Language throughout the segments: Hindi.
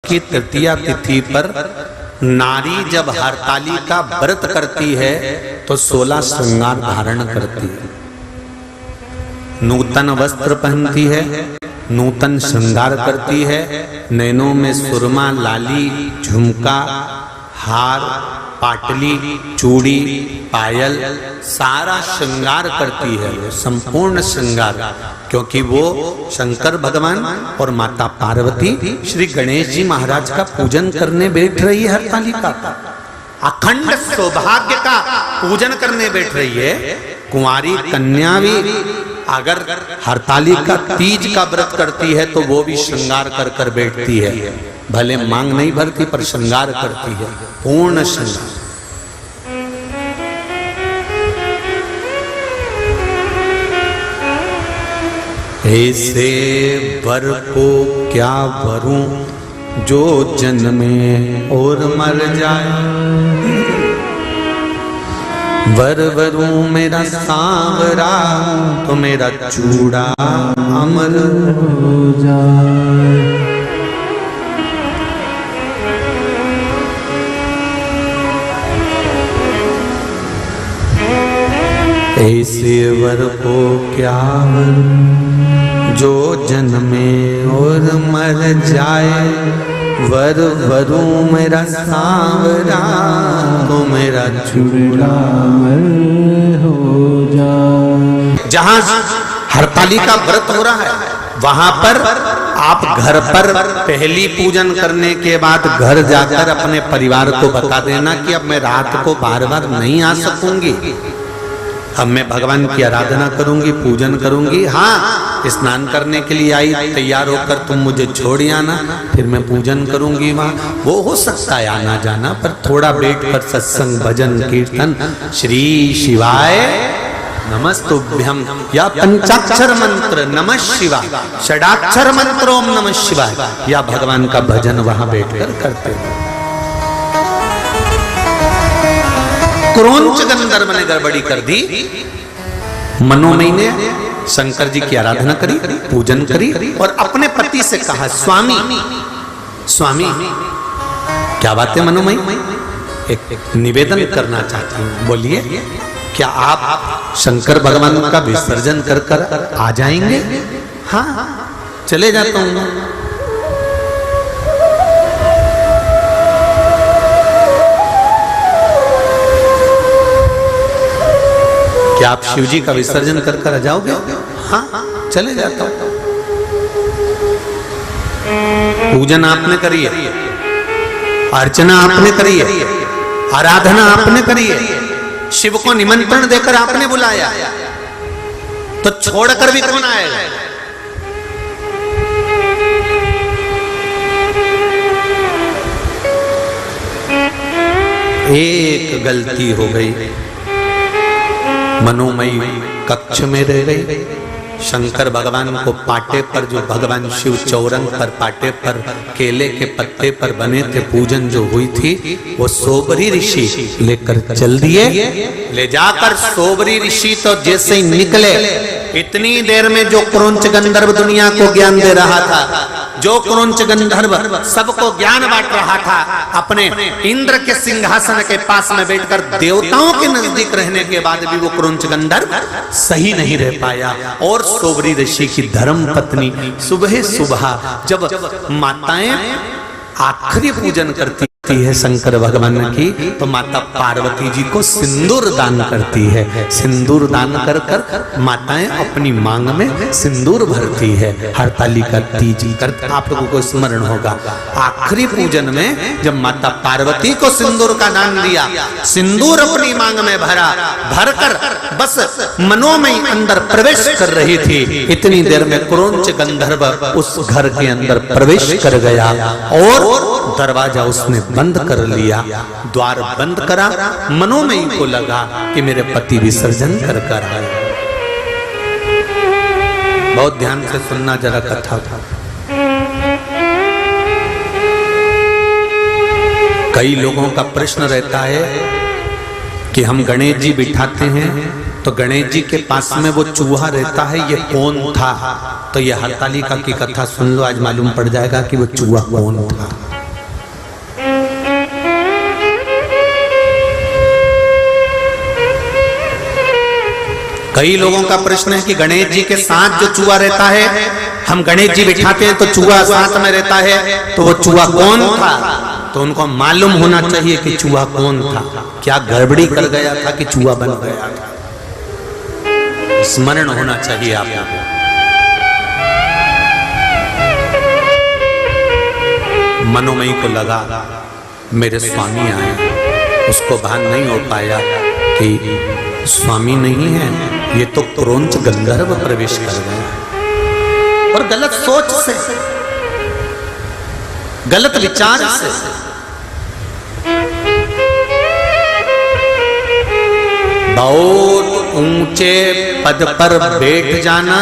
की तृतीया तिथि पर नारी जब हरतालिका व्रत करती है तो 16 श्रृंगार धारण करती है। नूतन वस्त्र पहनती है, नूतन श्रृंगार करती है, नैनों में सुरमा, लाली, झुमका, हार, पाटली, चूड़ी, पायल, सारा श्रृंगार करती है, संपूर्ण श्रृंगार, क्योंकि वो शंकर भगवान और माता पार्वती श्री गणेश जी महाराज का पूजन करने बैठ रही है। हरतालिका अखंड सौभाग्य का पूजन करने बैठ रही है। कुंवारी कन्या भी अगर हरतालिका तीज का व्रत करती है तो वो भी श्रृंगार कर कर बैठती है। भले मांग नहीं भरती पर श्रृंगार करती है, पूर्ण श्रृंगार। ऐसे वर को क्या वरूं जो जन्मे और मर जाए, वर वरूं मेरा सांवरा तो मेरा चूड़ा अमर हो जाए। ऐसे वर को क्या वर जो जन्मे और मर जाए, वर वरू मेरा सांवरा तो मेरा चूड़ा हो जाए। जहां हरतालिका व्रत हो रहा है वहां पर आप घर पर पहली पूजन करने के बाद घर जाकर अपने परिवार को बता देना कि अब मैं रात को बार बार नहीं आ सकूंगी, अब मैं भगवान की आराधना करूंगी, पूजन करूंगी। हाँ, स्नान करने के लिए आई, तैयार होकर तुम मुझे छोड़ आना, फिर मैं पूजन करूंगी वहां। वो हो सकता है आना जाना, पर थोड़ा बैठ कर सत्संग, भजन, कीर्तन, श्री शिवाय नमस्तुभ्यम या पंचाक्षर मंत्र नमः शिवाय, षडाक्षर मंत्र ओम नमः शिवाय, या भगवान का भजन वहां बैठकर करते हैं। क्रोंच गंधर्व ने गड़बड़ी कर दी। मनोमयी ने शंकर जी की आराधना करी, पूजन करी और अपने पति से कहा, स्वामी स्वामी क्या बात है मनोमयी, एक निवेदन करना चाहती हूँ, बोलिए। क्या आप शंकर भगवान का विसर्जन कर कर आ जाएंगे? हाँ, चले जाता हूँ। क्या आप शिव जी का विसर्जन कर कर आ जाओगे? हाँ, चले जाता हूं। पूजन आपने करी है, अर्चना आपने करी है, आराधना आपने करी है, शिव को निमंत्रण देकर आपने बुलाया, तो छोड़कर भी कौन आएगा? एक गलती हो गई, मनोमयी कक्ष में रह गई। शंकर भगवान को पाटे पर, जो भगवान शिव चौरंग पर पाटे पर केले के पत्ते पर बने थे, पूजन जो हुई थी, वो सोबरी ऋषि लेकर चल दिए। ले जाकर सोबरी ऋषि तो जैसे ही निकले, इतनी देर में जो क्रोंच गंधर्व दुनिया को ज्ञान दे रहा था, जो क्रोंच गंधर्व सबको ज्ञान बांट रहा था, अपने इंद्र के सिंहासन के पास में बैठकर देवताओं के नजदीक रहने के बाद भी वो क्रोंच गंधर्व सही नहीं रह पाया। और सोबरी ऋषि की धर्म पत्नी सुबह सुबह जब माताएं आखिरी पूजन करती है शंकर भगवान की, तो माता पार्वती जी को सिंदूर दान करती है। सिंदूर दान कर कर माताएं अपनी मांग में सिंदूर भरती है। हरतालिका तीज कर आप लोगों को स्मरण होगा, आखिरी पूजन में जब माता पार्वती को सिंदूर का दान दिया, सिंदूर अपनी मांग में भरा, भरकर बस मनोमयी अंदर प्रवेश कर रही थी, इतनी देर में क्रोंच गंधर्व उस घर के अंदर प्रवेश कर गया और दरवाजा उसने बंद कर लिया। द्वार बंद करा, मनोमयी को लगा कि मेरे पति विसर्जन कर कर आए। बहुत ध्यान से सुनना जरा कथा था। कई लोगों का प्रश्न रहता है कि हम गणेश जी बिठाते हैं तो गणेश जी के पास में वो चूहा रहता है, ये कौन था? तो ये हरतालिका की कथा सुन लो, आज मालूम पड़ जाएगा कि वो चूहा कौन था। कई लोगों का प्रश्न है कि गणेश जी के साथ जो चूहा रहता है, हम गणेश जी बिठाते हैं तो चूहा साथ में रहता है, तो वो चूहा कौन था? तो उनको मालूम होना चाहिए कि चूहा कौन था, क्या गड़बड़ी कर गया था कि चूहा बन गया था। स्मरण होना चाहिए आपको। मनोमयी को लगा मेरे स्वामी आए, उसको भान नहीं हो पाया कि स्वामी नहीं है, ये तो क्रोंच गंधर्व प्रवेश कर गया। और गलत सोच से, गलत विचार से। बहुत ऊंचे पद पर बैठ जाना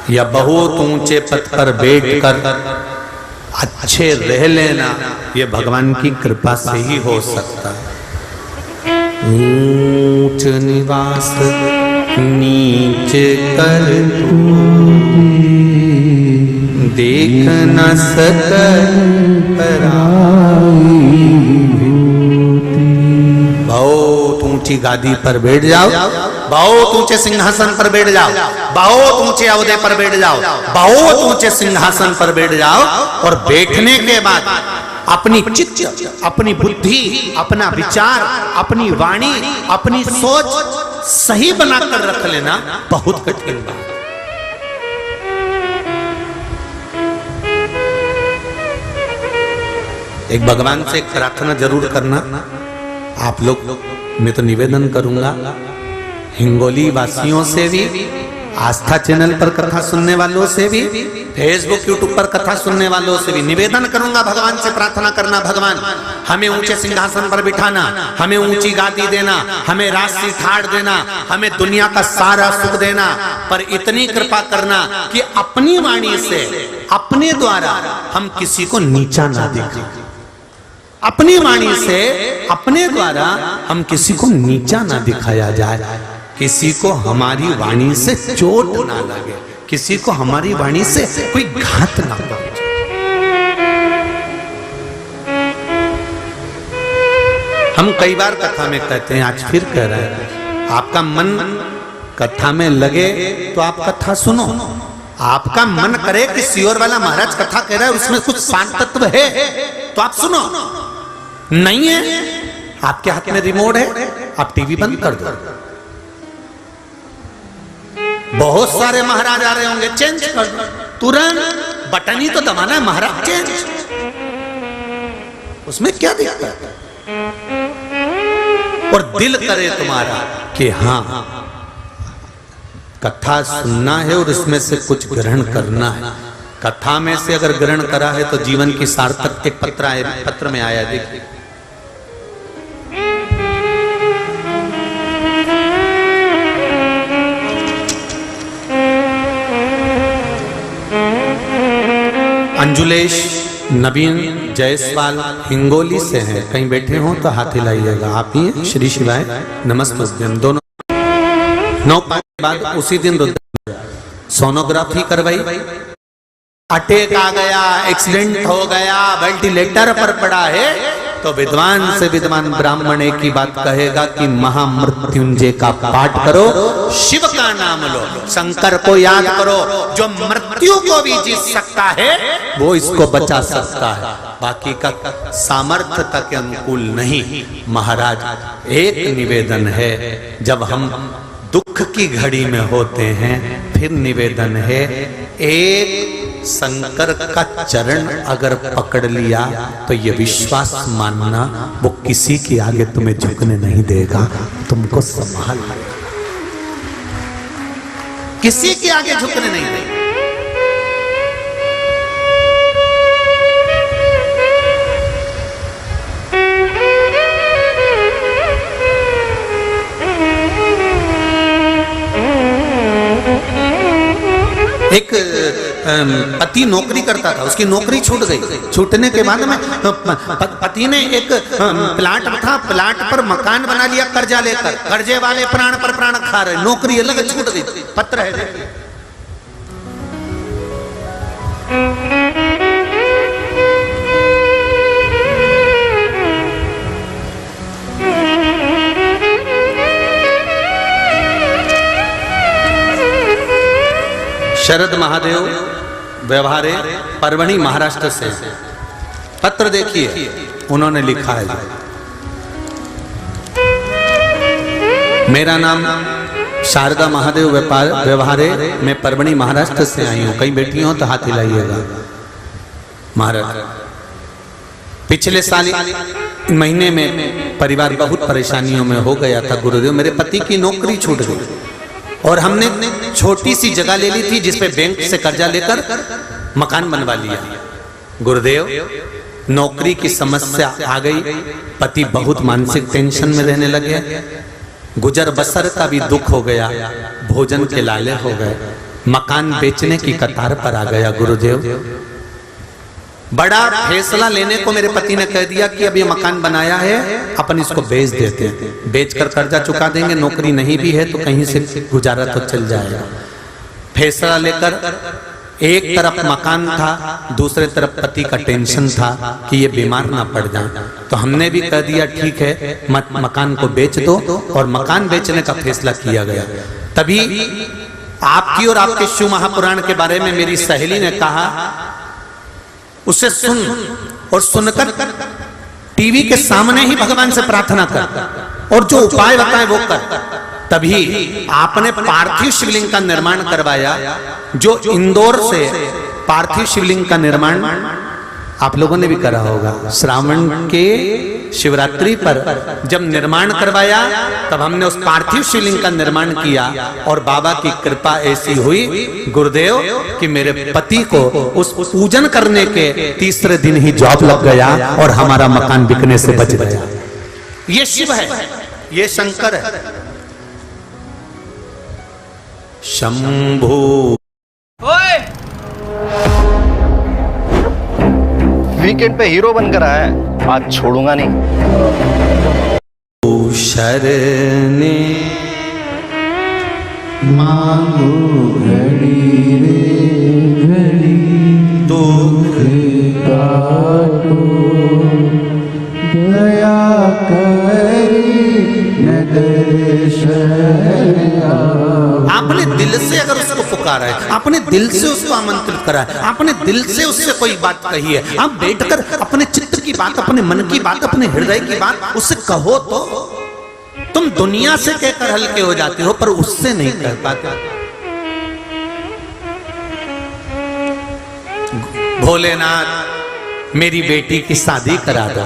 या बहुत ऊंचे पद पर बैठकर अच्छे रह लेना, ये भगवान की कृपा से ही हो सकता है। ऊंच निवास नीच कर देख न सकल बहुत ऊंची गादी पर बैठ जाओ, बहुत ऊंचे सिंहासन पर बैठ जाओ, बहुत ऊंचे अवधे पर बैठ जाओ, बहुत ऊंचे सिंहासन पर बैठ जाओ, और बैठने के बाद अपनी चित्त, अपनी बुद्धि, अपना विचार, अपनी वाणी, अपनी सोच सही बनाकर रख लेना बहुत कठिन बात। एक भगवान से एक प्रार्थना जरूर करना आप लोग। मैं तो निवेदन करूंगा हिंगोली वासियों से भी, आस्था चैनल पर कथा सुनने वालों से भी, फेसबुक यूट्यूब पर कथा सुनने वालों से भी निवेदन करूंगा, भगवान से प्रार्थना करना, भगवान हमें ऊंचे सिंहासन पर बिठाना, हमें ऊंची गादी देना, हमें राशि ठाड़ देना, हमें दुनिया का सारा सुख देना, पर इतनी कृपा करना कि अपनी वाणी से, अपने द्वारा हम किसी को नीचा ना दिखाएं। अपनी वाणी से, अपने द्वारा हम किसी को नीचा ना दिखाया जाए, किसी को हमारी वाणी से चोट ना लगे, किसी को हमारी वाणी से कोई घात ना पहुंचे। हम कई बार कथा में कहते हैं, आज फिर कह रहे हैं, आपका मन कथा में लगे तो आप कथा सुनो। आपका मन करे कि सियोर वाला महाराज कथा कह रहा है, उसमें कुछ शांत तत्व है तो आप सुनो। नहीं है, आपके हाथ में रिमोट है, आप टीवी बंद कर दो। बहुत सारे महाराज आ रहे होंगे, चेंज कर दो तुरंत, बटन ही तो दबाना है महाराज, चेंज, उसमें क्या दिक्कत है? और दिल करे तुम्हारा कि हाँ कथा सुनना है और इसमें से कुछ ग्रहण करना है। कथा में से अगर ग्रहण करा है तो जीवन की सार्थक एक पत्र में आया, देखिए अंजुलेश नवीन जायसवाल हिंगोली से हैं, कहीं बैठे हो तो हाथ हिलाइएगा। आप ही श्री शिवाय नमस्ते। दोनों 9 के बाद उसी दिन सोनोग्राफी करवाई, अटैक आ गया, एक्सीडेंट हो गया, वेंटिलेटर पर पड़ा है, तो विद्वान से विद्वान ब्राह्मण एक ही बात कहेगा कि महामृत्युंजय का पाठ करो, शिव का नाम लो, शंकर को याद करो, जो मृत्यु को भी जीत सकता है वो इसको बचा सकता है, बाकी का सामर्थ्यता के अनुकूल नहीं। महाराज एक निवेदन है, जब हम दुख की घड़ी में होते हैं, फिर निवेदन है, एक शंकर का चरण अगर पकड़ लिया तो ये विश्वास मानना वो किसी के आगे तुम्हें झुकने नहीं देगा, तुमको संभाल लेगा, किसी के आगे झुकने नहीं देगा। एक पति नौकरी करता था, उसकी नौकरी छूट गई। छूटने के बाद में पति ने एक प्लाट था, प्लाट पर मकान बना लिया कर्जा लेकर, कर्जे वाले प्राण पर प्राण खा रहे, नौकरी अलग छूट गई। पत्र है शरद महादेव व्यवहारे परभणी महाराष्ट्र से पत्र देखिए, उन्होंने लिखा है, मेरा नाम शारदा महादेव व्यवहारे, मैं परभणी महाराष्ट्र से आई हूं। कहीं बैठी हो तो हाथ हिलाइएगा। महाराज, पिछले साल महीने में परिवार बहुत परेशानियों में हो गया था गुरुदेव। मेरे पति की नौकरी छूट गई और हमने छोटी सी जगह ले ली थी जिसपे बैंक से कर्जा लेकर मकान बनवा लिया। गुरुदेव, नौकरी की समस्या आ गई, पति बहुत मानसिक टेंशन में रहने लगे, गुजर बसर का भी दुख हो गया, भोजन के लाले हो गए, मकान बेचने की कतार पर आ गया। गुरुदेव, बड़ा फैसला लेने को मेरे पति ने कह दिया कि अब ये मकान बनाया है, अपन इसको बेच देते हैं, बेचकर कर्जा चुका देंगे, नौकरी नहीं भी है तो कहीं से गुजारा तो चल जाएगा। फैसला लेकर एक तरफ मकान था, दूसरे तरफ पति का टेंशन था कि ये बीमार ना पड़ जाए, तो हमने भी कह दिया ठीक है, मकान को बेच दो, और मकान बेचने का फैसला किया गया। तभी आपकी और आपके शिव महापुराण के बारे में मेरी सहेली ने कहा, उसे सुन और सुनकर टीवी के सामने ही भगवान से प्रार्थना कर और जो उपाय बताए वो कर। तभी आपने पार्थिव शिवलिंग का निर्माण करवाया, जो इंदौर से पार्थिव शिवलिंग का निर्माण आप लोगों ने भी करा होगा। श्रावण के शिवरात्रि पर जब निर्माण करवाया तब हमने उस पार्थिव शिवलिंग का निर्माण किया और बाबा की कृपा ऐसी हुई गुरुदेव कि मेरे पति को उस पूजन करने के तीसरे दिन ही जॉब लग गया और हमारा मकान बिकने से बच गया। ये शिव है, ये शंकर है। शंभू वीकेंड पे हीरो बनकर आया है, आज छोड़ूंगा नहीं। शरणे मांगो घड़ी रे घड़ी, दुख काटो दया करी आपने दिल से अगर उसको पुकारा है, आपने दिल से उसको आमंत्रित करा है, आपने दिल से उससे कोई बात कही है, आप बैठकर अपने चित्त की बात, अपने मन की बात, अपने हृदय की बात उससे कहो तो तुम दुनिया से कहकर हल्के हो जाते हो, पर उससे नहीं कह पाते। भोलेनाथ, मेरी बेटी की शादी करा दो।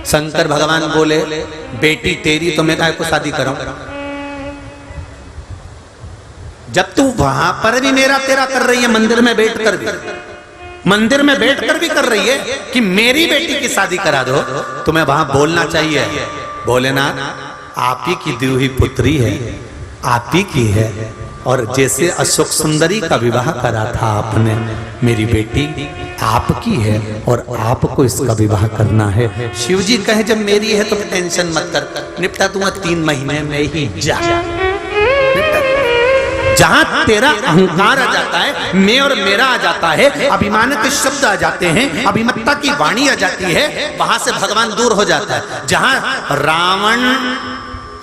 शंकर भगवान बोले, बेटी तेरी तो मैं काहे को शादी कराऊं? जब तू वहां पर भी मेरा तेरा कर रही है, मंदिर में बैठकर भी, मंदिर में बैठकर भी कर रही है कि मेरी बेटी की शादी करा दो, तुम्हें वहां बोलना चाहिए, भोलेनाथ आप ही की दी हुई पुत्री है, आप ही की है, और जैसे अशोक सुंदरी का विवाह करा था आपने, मेरी बेटी आपकी है और आपको इसका विवाह करना है। शिव जी कहे जब मेरी है तो टेंशन मत कर, निपटा दूंगा 3 महीने में ही। जा, जहां तेरा अहंकार आ जाता है, मैं और मेरा आ जाता है, अभिमान के शब्द आ जाते हैं, अभिमत्ता की वाणी आ जाती है, वहां से भगवान दूर हो जाता है। जहां रावण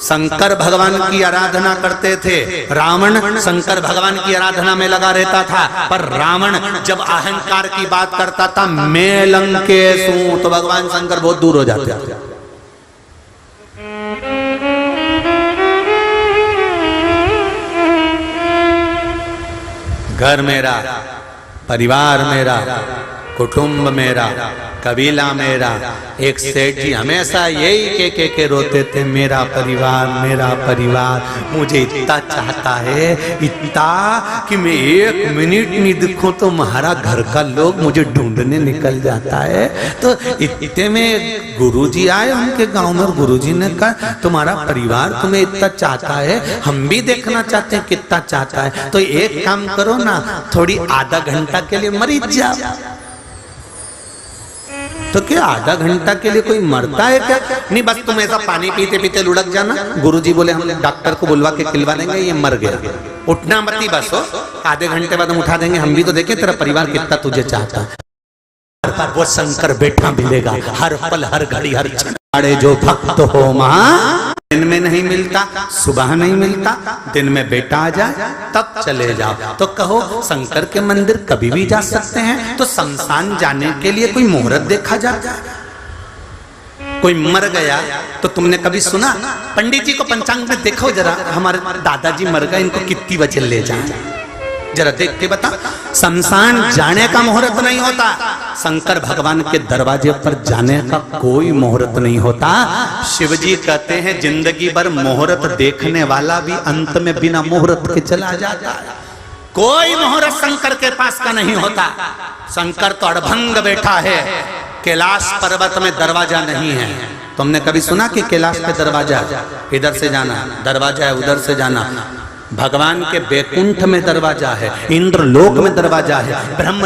शंकर भगवान की आराधना करते थे, रावण शंकर भगवान की आराधना में लगा रहता था, पर रावण जब अहंकार की बात करता था, मैं लंकेश हूं, तो भगवान शंकर बहुत दूर हो जाते थे। घर मेरा, परिवार मेरा, कुटुंब मेरा, कबीला मेरा। एक सेठ जी हमेशा यही के रोते थे, मेरा परिवार, मेरा परिवार मुझे इतना चाहता है, इतना कि मैं 1 मिनट नहीं दिखूं तो हमारा घर का लोग मुझे ढूंढने निकल जाता है। तो इतने में गुरुजी आए उनके गांव में, और गुरुजी ने कहा तुम्हारा परिवार तुम्हें इतना चाहता है, हम भी देखना चाहते हैं कितना चाहता है, तो एक काम करो ना, थोड़ी आधा घंटा के लिए मर जाओ। तो क्या आधा घंटा के लिए कोई मरता है क्या? नहीं, बस तुम ऐसा पानी पीते पीते लुढ़क जाना। गुरुजी बोले हम डॉक्टर को बुलवा के खिलवा देंगे, ये मर गया, उठना मत ही, बस हो आधे घंटे बाद हम उठा देंगे, हम भी तो देखें तेरा परिवार कितना तुझे चाहता है। वो शंकर बैठा मिलेगा हर पल, हर घड़ी, हर क्षण। अरे जो भक्त हो मां, दिन में नहीं मिलता, सुबह नहीं मिलता, दिन में बेटा आ जाए तब चले जाओ। तो कहो शंकर के मंदिर कभी भी जा सकते हैं, तो शमशान जाने के लिए कोई मुहूर्त देखा जाता है? कोई मर गया तो तुमने कभी सुना? पंडित जी को पंचांग में देखो जरा, हमारे दादाजी मर गए, इनको कितनी बजे ले जाए, जरा देख के बता। शमशान जाने का मुहूर्त नहीं होता, शंकर भगवान के दरवाजे पर जाने का कोई मुहूर्त नहीं होता। शिव जी कहते हैं जिंदगी भर मुहूर्त देखने वाला भी अंत में बिना मुहूर्त के चला जाता है। कोई मुहूर्त शंकर के पास का नहीं होता। शंकर तो अड़भंग बैठा है, कैलाश पर्वत में दरवाजा नहीं है। तुमने कभी सुना कि कैलाश पे दरवाजा, इधर से जाना दरवाजा है, उधर से जाना? भगवान के बैकुंठ में दरवाजा है, इंद्रलोक में दरवाजा है, ब्रह्म